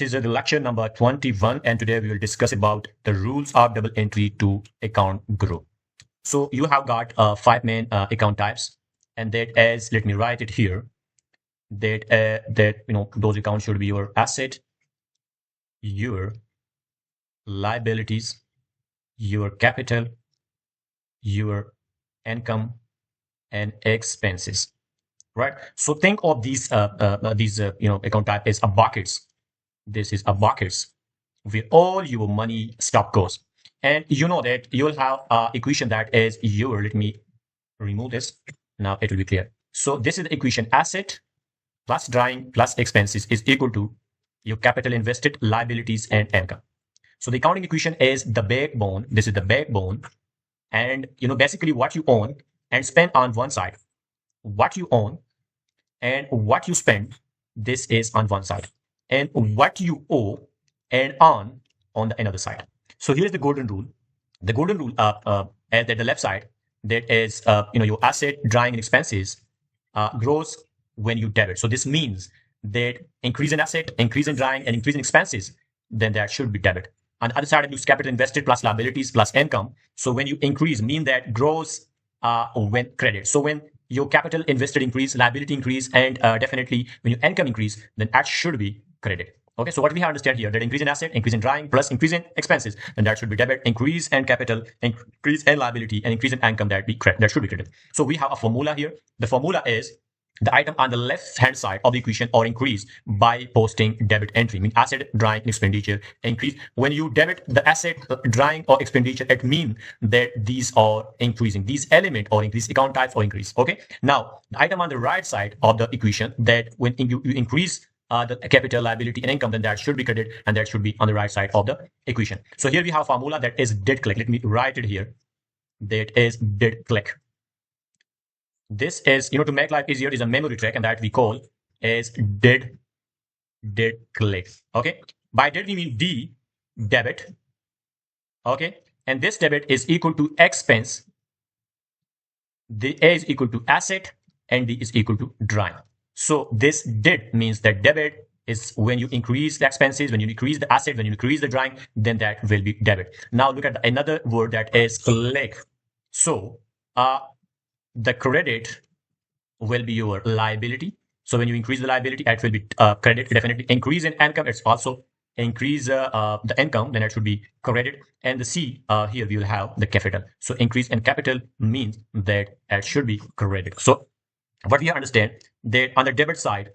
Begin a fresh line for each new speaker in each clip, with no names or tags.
This is the lecture number 21, and today we will discuss about the rules of double entry to account group. So you have got five main account types, and that is, let me write it here, that those accounts should be your asset, your liabilities, your capital, your income, and expenses. Right. So think of these account type as a buckets. This is a buckets where all your money stuff goes. And you know that you'll have equation that is your, let me remove this. Now it will be clear. So this is the equation: asset plus drawing plus expenses is equal to your capital invested, liabilities, and income. So the accounting equation is the backbone. This is the backbone. And basically what you own and spend on one side, what you own and what you spend, this is on one side, and what you owe and on the another side. So here's the golden rule. The golden rule at the left side, that is your asset, drawing, and expenses grows when you debit. So this means that increase in asset, increase in drawing, and increase in expenses, then that should be debit. On the other side, I use capital invested plus liabilities plus income. So when you increase, mean that grows when credit. So when your capital invested increase, liability increase, and definitely when your income increase, then that should be credit. Okay, so what we have understand here, that increase in asset, increase in drawing, plus increase in expenses, then that should be debit. Increase in capital, increase in liability, and increase in income, that should be credit. So we have a formula here. The formula is the item on the left hand side of the equation or increase by posting debit entry, mean asset, drawing, expenditure, increase. When you debit the asset, drawing, or expenditure, it means that these are increasing, these element or increase, account types or increase. Okay, now the item on the right side of the equation, that when you increase the capital, liability, and income, then that should be credit, and that should be on the right side of the equation. So here we have a formula that is did click. Let me write it here. That is did click. This is, to make life easier, is a memory trick, and that we call as did click. Okay, by did we mean D, debit. Okay, and this debit is equal to expense. The A is equal to asset, and D is equal to drawing. So this did means that debit is when you increase the expenses, when you increase the asset, when you increase the drawing, then that will be debit. Now look at another word, that is click. So the credit will be your liability. So when you increase the liability, it will be credit. Definitely increase in income, it's also increase the income, then it should be credit. And the C here we will have the capital. So increase in capital means that it should be credit. So what we understand, that on the debit side,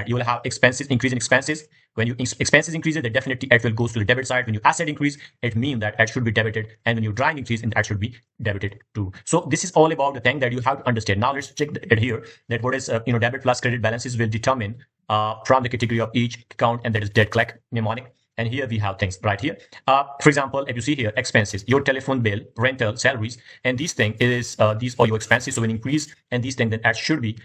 you will have expenses, increase in expenses. When you expenses increase, then definitely it will go to the debit side. When you asset increase, it means that it should be debited, and when you drawing increase, and that should be debited too. So this is all about the thing that you have to understand. Now let's check it here, that what is debit plus credit balances will determine from the category of each account, and that is dead click mnemonic. And here we have things right here. For example, if you see here, expenses, your telephone bill, rental, salaries, and these things is these are your expenses. So when increase and these things, then that should be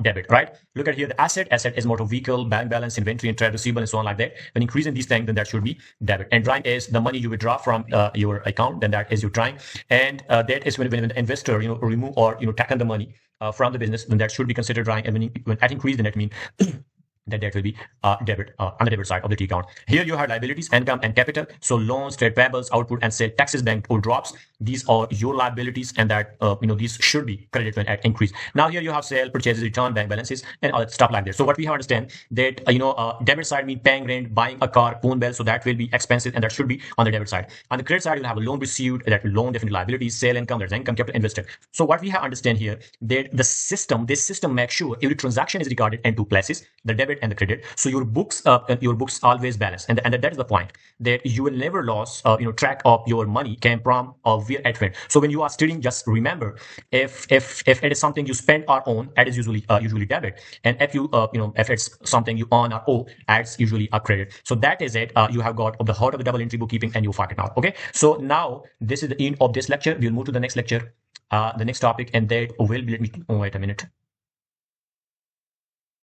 debit, right? Look at here, the asset is motor vehicle, bank balance, inventory, and trade receivable, and so on like that. When increasing these things, then that should be debit. And drawing is the money you withdraw from your account, then that is your drawing. And that is when the investor remove or taken the money from the business, then that should be considered drawing. And when at increase, then that means that will be debit on the debit side of the T account. Here you have liabilities, income, and capital. So loans, trade payables, output, and sale taxes, bank or drops. These are your liabilities, and that these should be credited when at increase. Now here you have sale, purchases, return, bank balances, and all that stuff like that. So what we have understand that debit side means paying rent, buying a car, phone bill. So that will be expenses, and that should be on the debit side. On the credit side, you'll have a loan received, that loan, definitely liabilities, sale income, that's income, capital invested. So what we have understand here, that this system makes sure every transaction is recorded in two places, the debit and the credit. So your books always balance, and that is the point, that you will never lose track of your money came from or where it went. So when you are studying, just remember, if it is something you spend or own, it is usually debit, and if you if it's something you own or owe, it's usually a credit. So that is it. You have got the heart of the double entry bookkeeping, and you find it out. Okay, so now this is the end of this lecture. We'll move to the next lecture, the next topic, and that will be, let me wait a minute.